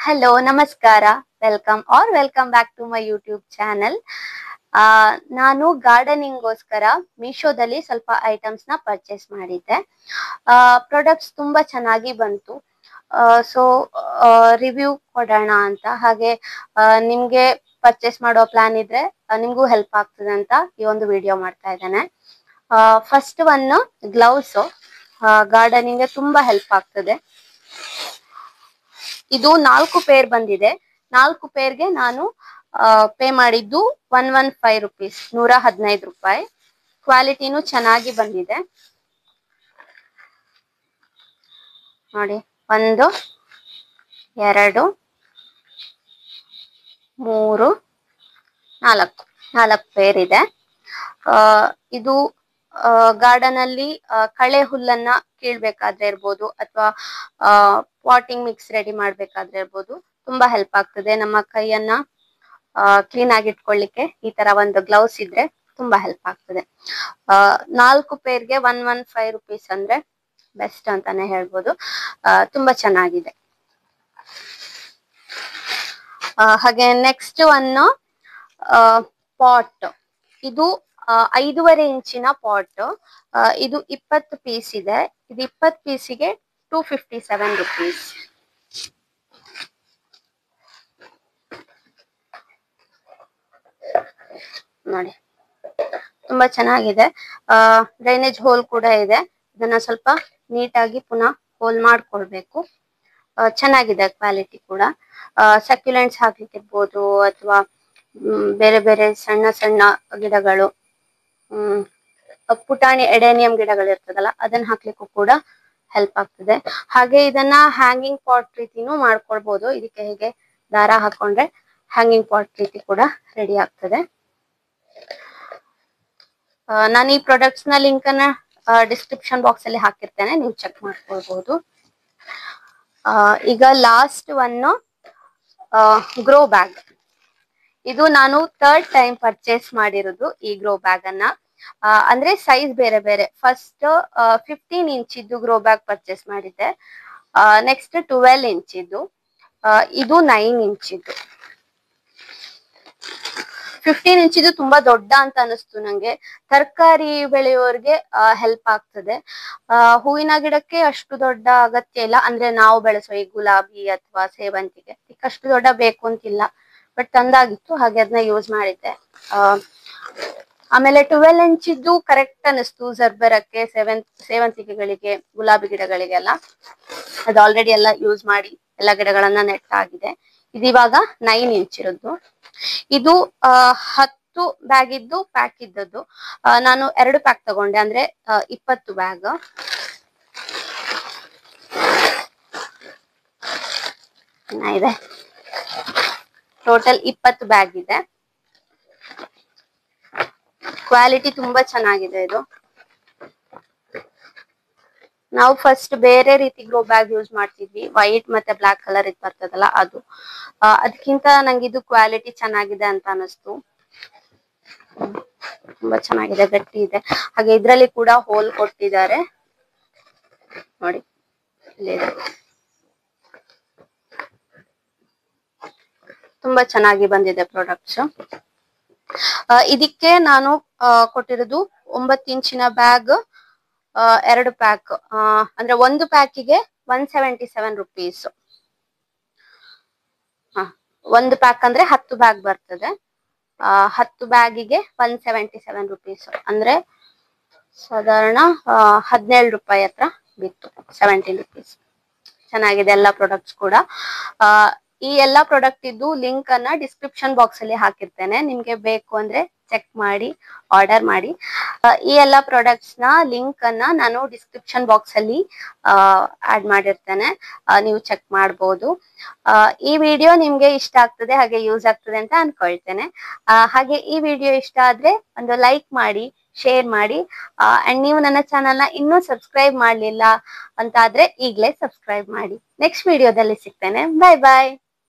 Hello ನಮಸ್ಕಾರ. Welcome back to my YouTube channel. ನಾನು ಗಾರ್ಡನಿಂಗ್ಗೋಸ್ಕರ ಮೀಶೋದಲ್ಲಿ ಸ್ವಲ್ಪ ಐಟಮ್ಸ್ ನ ಪರ್ಚೇಸ್ ಮಾಡಿದ್ದೆ. ಪ್ರಾಡಕ್ಟ್ಸ್ ತುಂಬಾ ಚೆನ್ನಾಗಿ ಬಂತು. ಸೊ ರಿವ್ಯೂ ಕೊಡೋಣ ಅಂತ, ಹಾಗೆ ನಿಮ್ಗೆ ಪರ್ಚೇಸ್ ಮಾಡೋ ಪ್ಲಾನ್ ಇದ್ರೆ ನಿಮ್ಗೂ ಹೆಲ್ಪ್ ಆಗ್ತದೆ ಅಂತ ಈ ಒಂದು ವಿಡಿಯೋ ಮಾಡ್ತಾ ಇದ್ದೇನೆ. First one gloves. ಗಾರ್ಡನಿಂಗ್ ತುಂಬಾ ಹೆಲ್ಪ್ ಆಗ್ತದೆ. ಇದು 4 ಪೇರ್ ಬಂದಿದೆ. 4 ಪೇರ್ಗೆ ನಾನು ಪೇ ಮಾಡಿದ್ದು 115 ರುಪೀಸ್, 115 ರೂಪಾಯಿ. ಕ್ವಾಲಿಟಿನೂ ಚೆನ್ನಾಗಿ ಬಂದಿದೆ ನೋಡಿ. 1 2 3 4 ಪೇರ್ ಇದೆ. ಇದು ಗಾರ್ಡನ್ ಅಲ್ಲಿ ಕಳೆ ಹುಲ್ಲನ್ನ ಕೀಳ್ಬೇಕಾದ್ರೆ ಇರ್ಬೋದು, ಅಥವಾ ಪಾಟಿಂಗ್ ಮಿಕ್ಸ್ ರೆಡಿ ಮಾಡ್ಬೇಕಾದ್ರೆ ಇರ್ಬೋದು, ತುಂಬಾ ಹೆಲ್ಪ್ ಆಗ್ತದೆ. ನಮ್ಮ ಕೈಯನ್ನ ಕ್ಲೀನ್ ಆಗಿ ಇಟ್ಕೊಳ್ಳಿಕ್ಕೆ ಈ ತರ ಒಂದು ಗ್ಲೌಸ್ ಇದ್ರೆ ತುಂಬಾ ಹೆಲ್ಪ್ ಆಗ್ತದೆ. 4 ಪೇರ್ಗೆ 115 ರುಪೀಸ್ ಅಂದ್ರೆ ಬೆಸ್ಟ್ ಅಂತಾನೆ ಹೇಳ್ಬೋದು. ತುಂಬಾ ಚೆನ್ನಾಗಿದೆ. ಹಾಗೆ ನೆಕ್ಸ್ಟ್ ಒನ್ ಪಾಟ್. ಇದು 5.5 ಇಂಚಿನ ಪಾಟ್. ಇದು 20 ಪೀಸ್ ಇದೆ. ಇದು 20 ಪೀಸಿಗೆ 257 ರುಪೀಸ್. ನೋಡಿ, ತುಂಬಾ ಚೆನ್ನಾಗಿದೆ. ಡ್ರೈನೇಜ್ ಹೋಲ್ ಕೂಡ ಇದೆ. ಇದನ್ನ ಸ್ವಲ್ಪ ನೀಟಾಗಿ ಪುನಃ ಹೋಲ್ ಮಾಡ್ಕೊಳ್ಬೇಕು. ಚೆನ್ನಾಗಿದೆ ಕ್ವಾಲಿಟಿ ಕೂಡ. ಸಕ್ಯುಲೆಂಟ್ಸ್ ಹಾಕ್ಲಿಕ್ಕೆ ಇರ್ಬೋದು, ಅಥವಾ ಬೇರೆ ಬೇರೆ ಸಣ್ಣ ಸಣ್ಣ ಗಿಡಗಳು, ಪುಟಾಣಿ ಎಡೇನಿಯಂ ಗಿಡಗಳು ಇರ್ತದಲ್ಲ, ಅದನ್ನ ಹಾಕ್ಲಿಕ್ಕೂ ಕೂಡ ಹೆಲ್ಪ್ ಆಗ್ತದೆ. ಹಾಗೆ ಇದನ್ನ ಹ್ಯಾಂಗಿಂಗ್ ಪಾಟ್ ರೀತಿನೂ ಮಾಡ್ಕೊಳ್ಬಹುದು. ಇದಕ್ಕೆ ಹೀಗೆ ದಾರ ಹಾಕೊಂಡ್ರೆ ಹ್ಯಾಂಗಿಂಗ್ ಪಾಟ್ ರೀತಿ ಕೂಡ ರೆಡಿ ಆಗ್ತದೆ. ನಾನು ಈ ಪ್ರಾಡಕ್ಟ್ಸ್ ನ ಲಿಂಕ್ ಅನ್ನ ಡಿಸ್ಕ್ರಿಪ್ಷನ್ ಬಾಕ್ಸ್ ಅಲ್ಲಿ ಹಾಕಿರ್ತೇನೆ, ನೀವು ಚೆಕ್ ಮಾಡ್ಕೊಳ್ಬಹುದು. ಈಗ ಲಾಸ್ಟ್ ಒನ್ ಗ್ರೋ ಬ್ಯಾಗ್. ಇದು ನಾನು 3rd ಟೈಮ್ ಪರ್ಚೇಸ್ ಮಾಡಿರೋದು ಈ ಗ್ರೋ ಬ್ಯಾಗ್ ಅನ್ನ. ಅಂದ್ರೆ ಸೈಜ್ ಬೇರೆ ಬೇರೆ. ಫಸ್ಟ್ 15 ಇಂಚಿದ್ದು ಗ್ರೋ ಬ್ಯಾಗ್ ಪರ್ಚೇಸ್ ಮಾಡಿದ್ದೆ. ನೆಕ್ಸ್ಟ್ 12 ಇಂಚಿದ್ದು, ಇದು 9 ಇಂಚಿದ್ದು. 15 ಇಂಚಿದ್ದು ತುಂಬಾ ದೊಡ್ಡ ಅಂತ ಅನಿಸ್ತು ನಂಗೆ. ತರಕಾರಿ ಬೆಳೆಯೋರ್ಗೆ ಹೆಲ್ಪ್ ಆಗ್ತದೆ. ಹೂವಿನ ಗಿಡಕ್ಕೆ ಅಷ್ಟು ದೊಡ್ಡ ಅಗತ್ಯ ಇಲ್ಲ. ಅಂದ್ರೆ ನಾವು ಬೆಳೆಸೋ ಈ ಗುಲಾಬಿ ಅಥವಾ ಸೇವಂತಿಗೆ ಅಷ್ಟು ದೊಡ್ಡ ಬೇಕು ಅಂತಿಲ್ಲ. ಬಟ್ ತಂದಾಗಿತ್ತು, ಹಾಗೆ ಅದನ್ನ ಯೂಸ್ ಮಾಡಿದ್ದೆ. ಆಮೇಲೆ 12 ಇಂಚಿದ್ದು ಕರೆಕ್ಟ್ ಅನಿಸ್ತು ಜರ್ಬರಕ್ಕೆ, ಸೇವಂತಿಗೆಗಳಿಗೆ, ಗುಲಾಬಿ ಗಿಡಗಳಿಗೆಲ್ಲ. ಅದು ಆಲ್ರೆಡಿ ಎಲ್ಲ ಯೂಸ್ ಮಾಡಿ ಎಲ್ಲ ಗಿಡಗಳನ್ನ ನೆಟ್ಟಾಗಿದೆ. ಇದು ಇವಾಗ 9 ಇಂಚ್ ಇರೋದು. ಇದು 10 ಬ್ಯಾಗ್ ಇದ್ದು ಪ್ಯಾಕ್ ಇದ್ದದ್ದು. ನಾನು 2 ಪ್ಯಾಕ್ ತಗೊಂಡೆ, ಅಂದ್ರೆ 20 ಬ್ಯಾಗ್. ಇದೆ ಟೋಟಲ್ 20 ಬ್ಯಾಗ್ ಇದೆ. ಕ್ವಾಲಿಟಿ ತುಂಬಾ ಚೆನ್ನಾಗಿದೆ ಇದು. ನಾವು ಫಸ್ಟ್ ಬೇರೆ ರೀತಿ ಗ್ರೋ ಬ್ಯಾಗ್ ಯೂಸ್ ಮಾಡ್ತಿದ್ವಿ, ವೈಟ್ ಮತ್ತೆ ಬ್ಲಾಕ್ ಕಲರ್ ಇದು ಬರ್ತದಲ್ಲ ಅದು. ಅದಕ್ಕಿಂತ ನಂಗೆ ಇದು ಕ್ವಾಲಿಟಿ ಚೆನ್ನಾಗಿದೆ ಅಂತ ಅನಿಸ್ತು. ತುಂಬಾ ಚೆನ್ನಾಗಿದೆ, ಗಟ್ಟಿ ಇದೆ. ಹಾಗೆ ಇದ್ರಲ್ಲಿ ಕೂಡ ಹೋಲ್ ಕೊಟ್ಟಿದ್ದಾರೆ ನೋಡಿ, ಇಲ್ಲಿದೆ. ತುಂಬಾ ಚೆನ್ನಾಗಿ ಬಂದಿದೆ ಪ್ರಾಡಕ್ಟ್ಸ್. ಇದಕ್ಕೆ ನಾನು ಕೊಟ್ಟಿರೋದು 9 ಇಂಚಿನ ಬ್ಯಾಗ್, 2 ಪ್ಯಾಕ್. ಅಂದ್ರೆ ಒಂದು ಪ್ಯಾಕಿಗೆ 177 ರುಪೀಸ್. ಒಂದು ಪ್ಯಾಕ್ ಅಂದ್ರೆ 10 ಬ್ಯಾಗ್ ಬರ್ತದೆ. 10 ಬ್ಯಾಗಿಗೆ 177 ರುಪೀಸ್ ಅಂದ್ರೆ ಸಾಧಾರಣ 17 ರೂಪಾಯಿ ಹತ್ರ ಬಿತ್ತು. 17 ರುಪೀಸ್. ಚೆನ್ನಾಗಿದೆ ಎಲ್ಲ ಪ್ರಾಡಕ್ಟ್ಸ್ ಕೂಡ. ಈ ಎಲ್ಲಾ ಪ್ರಾಡಕ್ಟ್ ಇದ್ದು ಲಿಂಕ್ ಅನ್ನ ಡಿಸ್ಕ್ರಿಪ್ಷನ್ ಬಾಕ್ಸ್ ಅಲ್ಲಿ ಹಾಕಿರ್ತೇನೆ. ನಿಮ್ಗೆ ಬೇಕು ಅಂದ್ರೆ ಚೆಕ್ ಮಾಡಿ ಆರ್ಡರ್ ಮಾಡಿ. ಈ ಎಲ್ಲಾ ಪ್ರಾಡಕ್ಟ್ಸ್ ನ ಲಿಂಕ್ ಅನ್ನ ನಾನು ಡಿಸ್ಕ್ರಿಪ್ಷನ್ ಬಾಕ್ಸ್ ಅಲ್ಲಿ ಆಡ್ ಮಾಡಿರ್ತೇನೆ, ನೀವು ಚೆಕ್ ಮಾಡಬಹುದು. ಈ ವಿಡಿಯೋ ನಿಮ್ಗೆ ಇಷ್ಟ ಆಗ್ತದೆ, ಹಾಗೆ ಯೂಸ್ ಆಗ್ತದೆ ಅಂತ ಅನ್ಕೊಳ್ತೇನೆ. ಹಾಗೆ ಈ ವಿಡಿಯೋ ಇಷ್ಟ ಆದ್ರೆ ಒಂದು ಲೈಕ್ ಮಾಡಿ, ಶೇರ್ ಮಾಡಿ. ಅಂಡ್ ನೀವು ನನ್ನ ಚಾನಲ್ ನ ಇನ್ನೂ ಸಬ್ಸ್ಕ್ರೈಬ್ ಮಾಡ್ಲಿಲ್ಲ ಅಂತ ಆದ್ರೆ ಈಗಲೇ ಸಬ್ಸ್ಕ್ರೈಬ್ ಮಾಡಿ. ನೆಕ್ಸ್ಟ್ ವಿಡಿಯೋದಲ್ಲಿ ಸಿಗ್ತೇನೆ. ಬಾಯ್ ಬಾಯ್.